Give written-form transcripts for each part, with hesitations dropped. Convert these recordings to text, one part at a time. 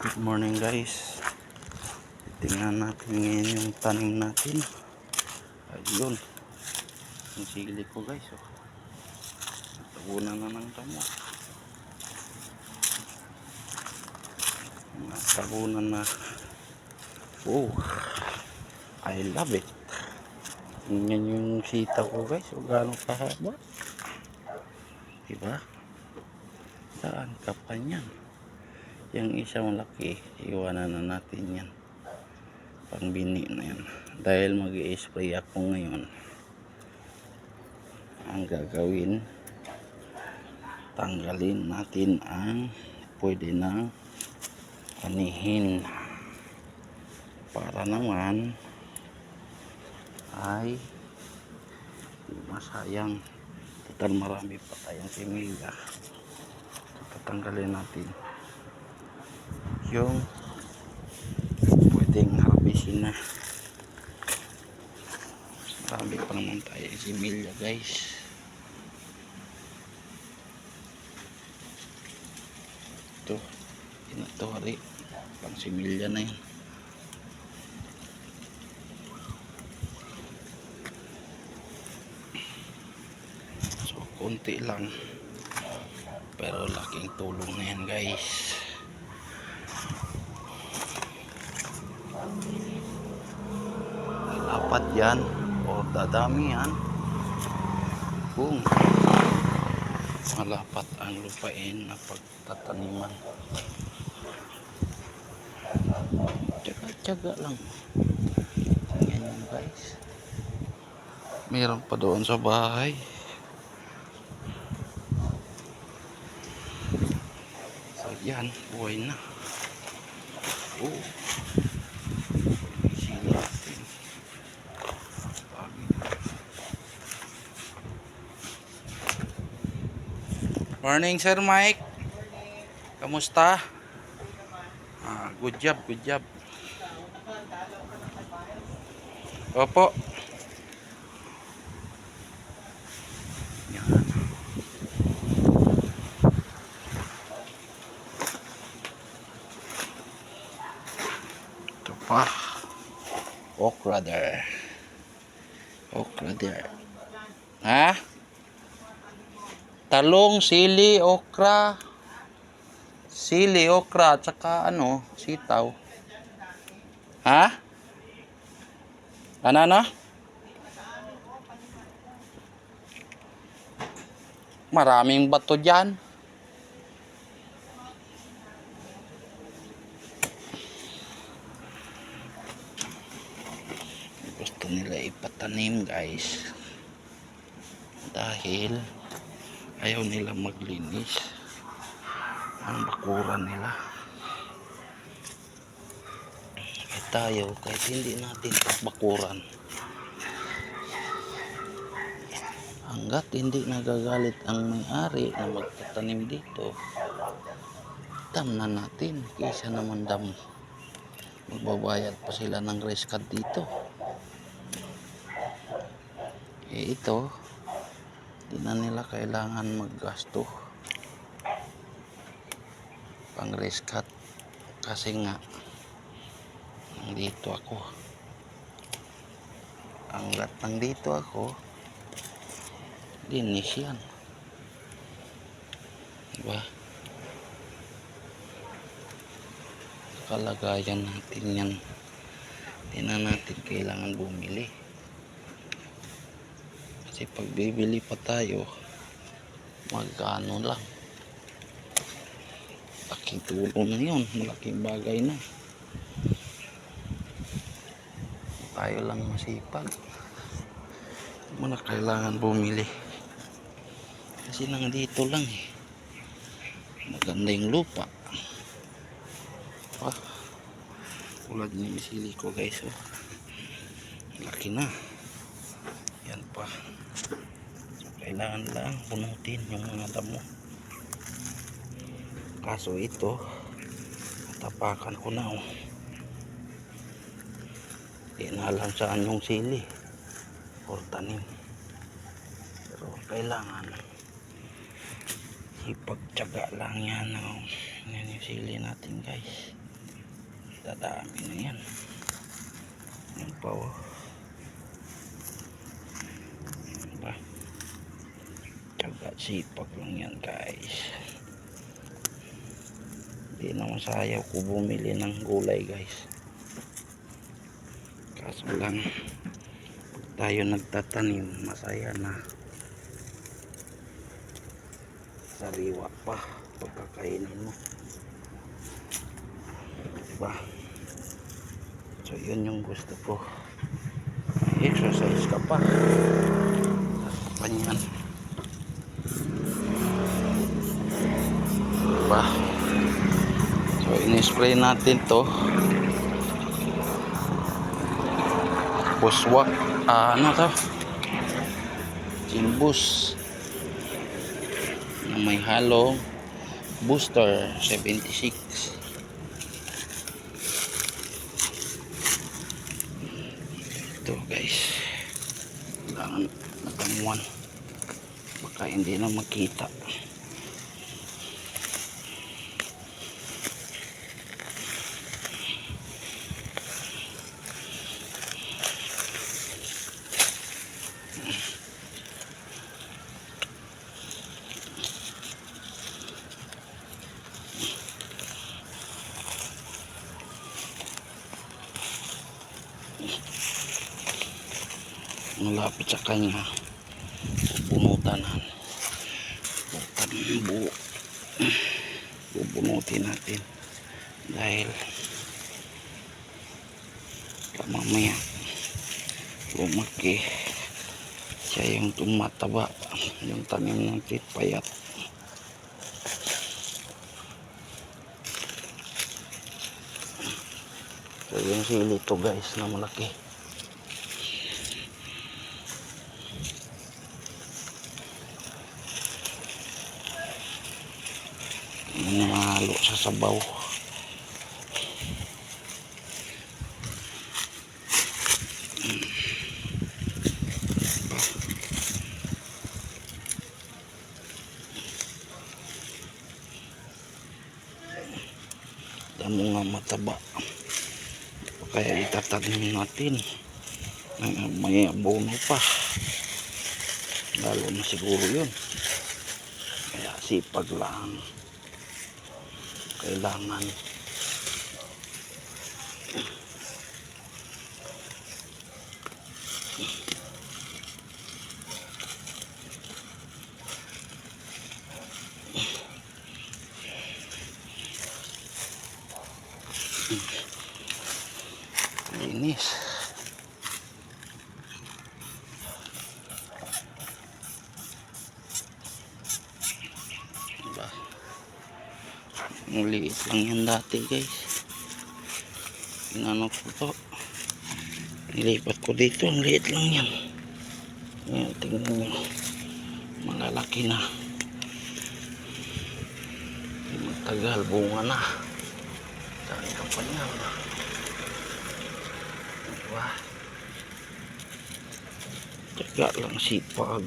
Good morning guys. Tingnan natin ngayon yung tanim natin. Ayun. Yung sili ko guys. Oh. Natabunan na ng damo. Natabunan na. Oh. I love it. Tingnan yung sitaw ko guys. O gano'ng kahaba. Diba? Saan ka pa yan? Yung isang malaki, iwanan na natin yan. Pangbini na yan. Dahil mag-i-spray ako ngayon, ang gagawin, tanggalin natin ang pwede nang anihin para naman ay masayang. Total marami pa tayong similya. Tatanggalin natin yung pwedeng harbisin na. Marami pa naman tayong similya guys. Ito hari pang similya na yan. So konti lang pero laking tulong na yan guys. Dapat yan o dadami yan kung malapat ang lupain na pagtataniman. Tsaga lang yan yun guys. Meron pa doon sa bahay. So yan, buhay na. Oh, sila natin. Morning Sir Mike. Kamusta? Good job, good job. Opo. Yan. Ito pa. Okra there. Okra there. Ha? Talong, sili, okra. Sili, okra, at saka ano, sitaw. Ha? Ano? Maraming bato dyan. Gusto nila ipatanim guys. Dahil ayaw nila maglinis ang bakuran nila. Eh tayo kahit hindi natin bakuran, hanggat hindi nagagalit ang may-ari na magtatanim dito, tamnan natin kaysa naman damo magbabayad pa sila ng rescad dito. Eh ito, di na nila kailangan maggasto pang rescad kasi nga nandito ako. Hanggat nandito ako, linis yan, diba? Kalagayan natin yan, di na natin kailangan bumili. Kasi pag bibili pa tayo, magkano lang. Malaking tulong na yun, malaking bagay na. Tayo lang masipag, di mo na kailangan bumili. Kasi nandito lang eh, maganda yung lupa. Tulad ng sili ko guys, oh. Laki na yan pa. So, kailangan lang punutin yung mga damo. Kaso ito natapakan ko na, oh. Di na alam saan yung sili or tanim, pero kailangan ipagtyaga lang yan, oh. Yan yung sili natin guys. Dadami na yan. Yung pa oh. Diba? Tsaga sipag lang yan guys. Hindi naman sayaw ko bumili ng gulay guys. Kaso lang pag tayo nagtatanim masaya na. Sariwa pa pagkakainin mo. Diba? So yun yung gusto ko. Exercise ka pa. Panyan. Diba? So in-spray natin to. Buswak. Ano to? Chimbus. Na may halo. Booster 76. Ito guys. Kailangan nakamuan. Baka hindi na makita. Malapit sa kanya bubunutan bubunutin natin dahil mamaya lumaki siya yung tumataba yung tanim natin payat. So yung sili to guys na malaki. Mahalo sa sabaw. Damo nga mataba. Kaya itatanim natin. May abono pa. Lalo na siguro yun. Kaya sipag lang. Kailangan linis. Diba? Maliit lang yan dati guys. Inano ko to. Nilipat ko dito. Ang liit lang yan. Ngayon tingnan nyo. Malalaki na. Magtagal bunga na. Dami ka pa niyan. Diba? Tsaga lang sipag.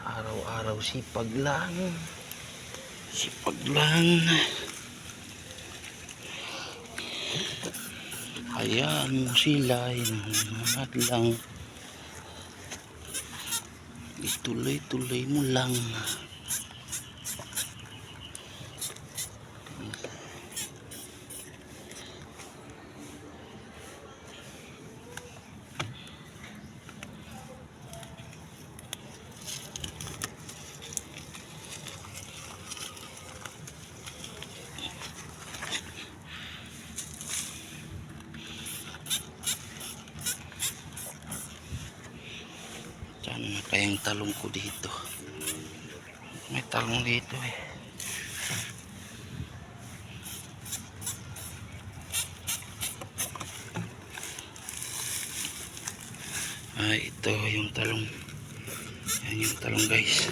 Araw-araw sipag lang. Sipag lang. Hayaan mo sila hinahangat lang. Ituloy-tuloy mo lang. Diyan na kayang talong ko dito. May talong dito eh. Ito yung talong. Yan yung talong guys.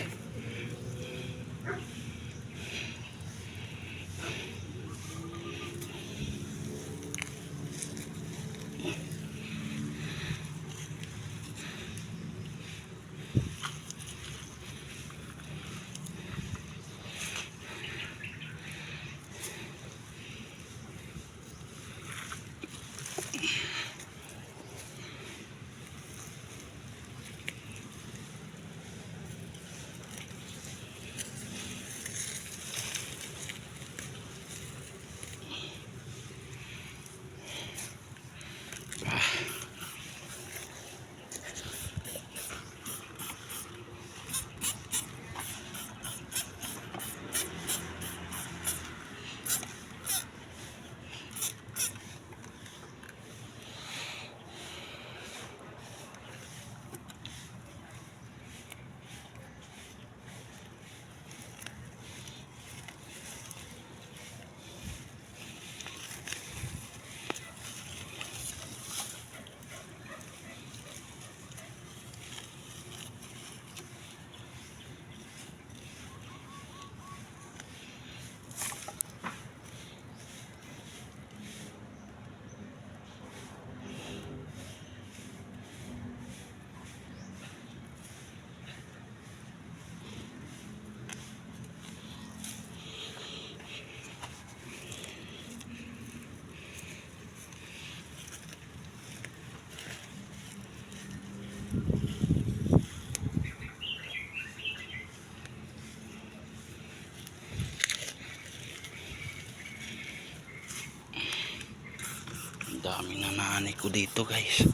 dami na nani ko dito guys.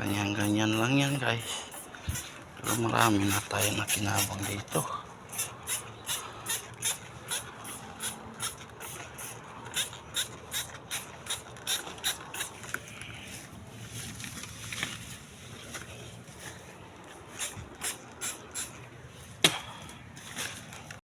Ganyan lang yan guys. Pero marami na tayo na kinabang dito.